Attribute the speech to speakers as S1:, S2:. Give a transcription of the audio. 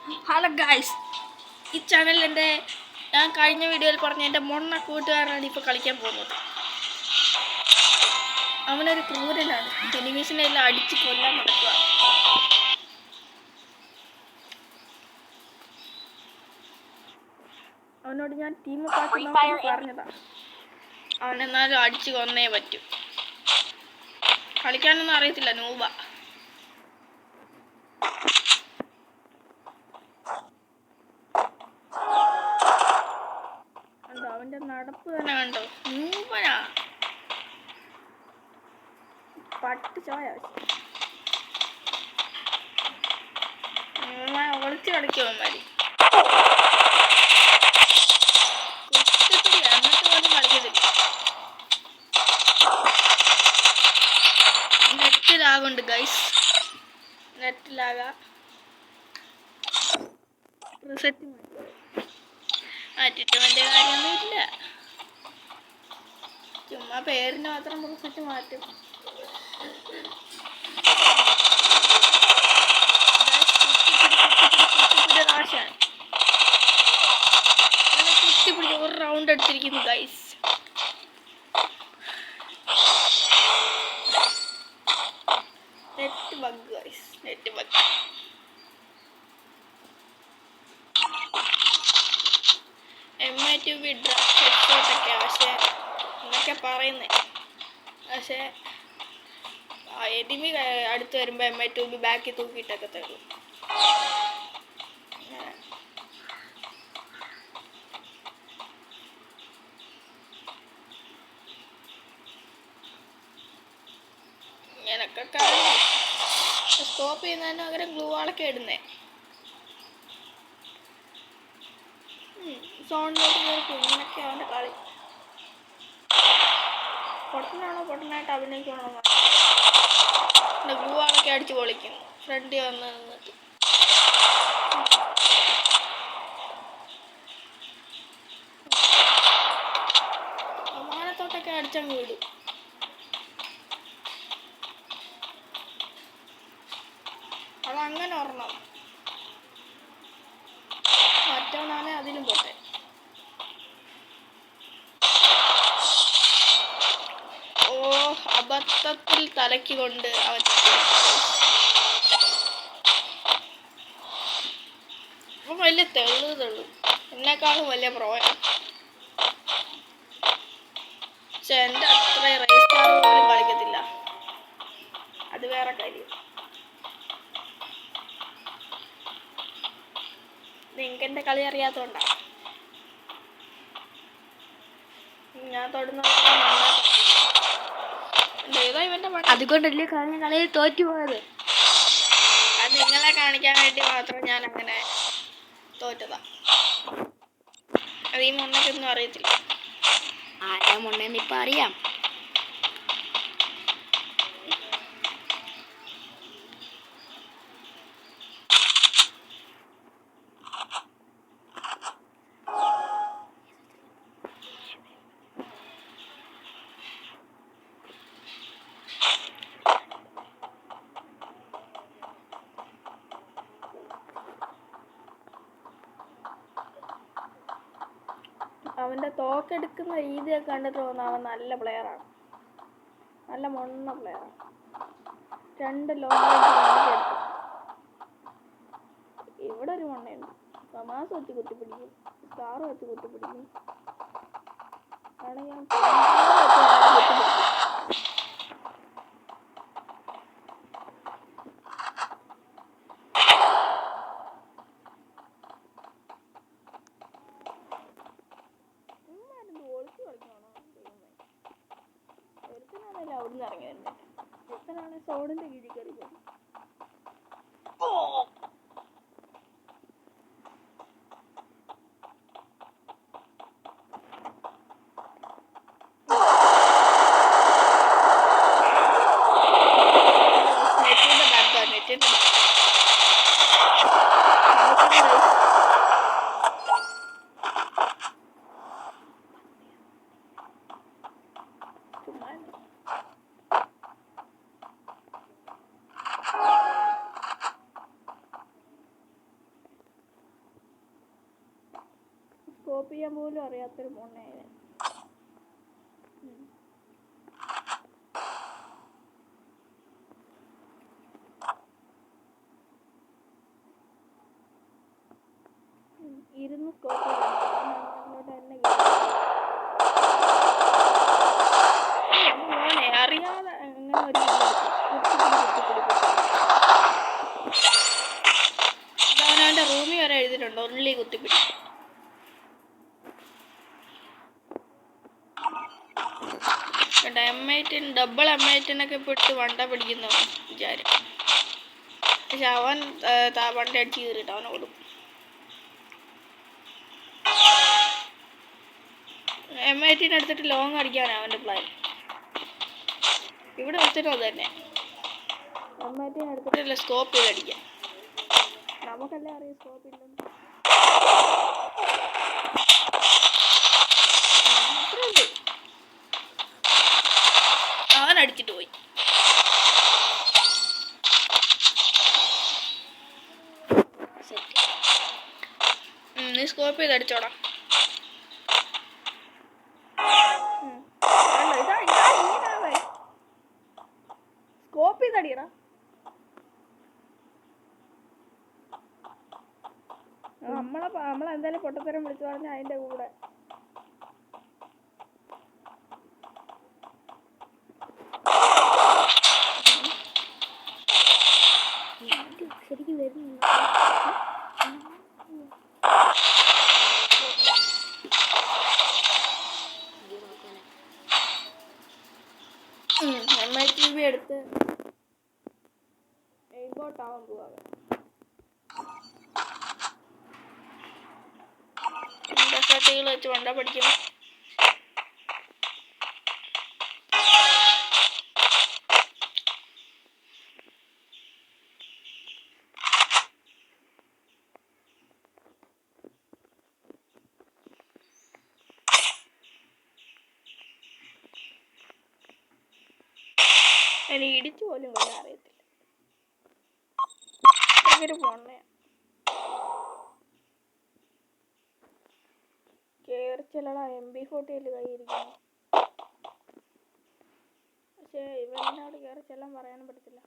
S1: Hello guys, ഈ channel ഞാൻ കഴിഞ്ഞ വീഡിയോയിൽ പറഞ്ഞ എൻ്റെ മൊണ്ണ കൂട്ടുകാരനാണ് ഇപ്പോൾ കളിക്കാൻ പോകുന്നത്. അവനൊരു ക്രൂരനാണ്, എനിമീസിനെ എല്ലാം അടിച്ച് കൊല്ലാൻ നടക്കുക. അവനോട് ഞാൻ ടീം പറഞ്ഞതാ, അവനെന്നാലും അടിച്ച് കൊന്നേ പറ്റൂ. കളിക്കാനൊന്നും അറിയത്തില്ല, നൂബ. അവന്റെ നടപ്പ് തന്നെ കണ്ടോ, നൂബനാ, പട്ട് ചോയ. ഒളിച്ച് കളിക്കും അവന്മാര്, എന്നിട്ട് പോലും കളിക്കത്തില്ല. നെറ്റ് ലാഗുണ്ട് ഗൈസ്, നെറ്റ് ലാഗാ. റിസെറ്റ് മാറ്റിട്ട് വലിയ കാര്യമൊന്നുമില്ല, ചുമ്മാ പേരിന് മാത്രം റിസെറ്റ് മാറ്റും. കുത്തിപ്പിടിച്ച് ഒരു റൗണ്ട് എടുത്തിരിക്കുന്നു guys. Net bug guys, net bug. MA2B draft ഹെഡ്ഷോട്ടൊക്കെ പക്ഷേ എന്നൊക്കെ പറയുന്നേ. പക്ഷേ എനിമി അടുത്ത് വരുമ്പോൾ MA2B ബാക്കിൽ തൂക്കിയിട്ടൊക്കെ തരും. ഇങ്ങനൊക്കെ സ്കോപ്പ് ചെയ്യുന്നതിന് പകരം ഗ്ലൂ വാളൊക്കെ ഇടുന്നേ. സോണിലോട്ട് നോക്കും, ഇങ്ങനൊക്കെ അവൻ്റെ കളി. പൊട്ടനാണോ പൊട്ടനായിട്ട് അഭിനയിക്കണോ? ഗ്ലൂ വാളൊക്കെ അടിച്ച് പൊളിക്കും ഫ്രണ്ടിൽ വന്ന് നിന്നിട്ട്. വിമാനത്തോട്ടൊക്കെ അടിച്ചങ്ങ് വിടും. അതങ്ങനെ ഓർണം, മറ്റവനാണെ അതിലും പോട്ടെ. ഓ, അബദ്ധത്തിൽ തലയ്ക്ക് കൊണ്ട് അവൻ വലിയ തെള്ളു എന്നെക്കാളും വലിയ പ്രോയാണ്. പക്ഷെ എൻ്റെ അത്ര റേസ് സ്റ്റാർ പോലും കളിക്കത്തില്ല, അത് വേറെ കാര്യം. നിങ്ങൾക്ക് എൻ്റെ കളി അറിയാത്തോണ്ടാ ഞാൻ തൊടുന്നത്. അതുകൊണ്ടല്ലേ കഴിഞ്ഞ കളിയിൽ തോറ്റുപോയത്. അത് നിങ്ങളെ കാണിക്കാൻ വേണ്ടി മാത്രം ഞാൻ അങ്ങനെ തോറ്റതാ. അത് ഈ മൊണ്ണയ്ക്കൊന്നും അറിയത്തില്ല.
S2: ആരാ മൊണ്ണെന്ന് ഇപ്പം അറിയാം.
S1: അവൻ്റെ തോക്കെടുക്കുന്ന രീതിയൊക്കെ കണ്ടിട്ട് തോന്നുന്നു അവൻ നല്ല പ്ലെയറാണ്, നല്ല മൊണ്ണ പ്ലെയറാണ്. 2 ലോങ് റേഞ്ച് എടുത്തു. ഇവിടെ ഒരു മൊണ്ണയുണ്ട്, സമാസ് വെച്ച് കുത്തിപ്പിടിക്കും, സ്റ്റാർ വെച്ച് കുത്തിപ്പിടിക്കും. ആണെങ്കിൽ അവിടുന്ന് ഇറങ്ങി വരുന്നത്. ഒരുത്തനാണ് സോണിന്റെ കീഴിൽ കയറി പോയി. സ്കോപ്പ് ചെയ്യാൻ പോലും അറിയാത്തൊരു മോനെ. ഇരുന്ന് സ്കോപ്പ് മോനെ അറിയാതെ അങ്ങനെ ഒരു അവനവൻ്റെ റൂമിൽ വരെ എഴുതിയിട്ടുണ്ട് ഒള്ളി കുത്തിപ്പിടി. M18 ഡബിൾ M18 പെട്ട് വണ്ട പിടിക്കുന്ന വിചാരം. പക്ഷെ അവൻ വണ്ട അടിച്ച് കയറിയിട്ട് അവനെ കൊടുക്കും. M18 എടുത്തിട്ട് ലോങ് അടിക്കാനാണ് അവൻ്റെ പ്ലാൻ. ഇവിടെ എടുത്തിട്ടും അത് തന്നെ. M18 എടുത്തിട്ടില്ല സ്കോപ്പ് ചെയ്ത് അടിക്കാം. നമുക്കല്ലേ അറിയാം സ്കോപ്പ് ഇല്ലെന്ന്. അവൻ അടിച്ചിട്ട് പോയി. നീ സ്കോപ്പ് ചെയ്ത് അടിച്ചോടാ. സ്കോപ്പ് ചെയ്ത് അടിയടാ. നമ്മളെന്തായാലും പൊട്ടത്തരം വിളിച്ചു പറഞ്ഞ അതിന്റെ കൂടെ ശരിക്കും വരുന്നില്ല. M18 എടുത്ത് എയിംബോട്ടാവാൻ പോവാ. വെച്ച് വണ്ട പഠിക്കുന്നു. എനിക്ക് ഇടിച്ചു പോലും കൊല്ലാൻ അറിയത്തില്ല. ഭയങ്കര പൊണ്ണയാ. കേറിച്ചെല്ലടാ. MB40 കൈയിരിക്കുന്നു. പക്ഷേ ഇവനോട് കയറി ചെല്ലാൻ പറയാനും പറ്റത്തില്ല.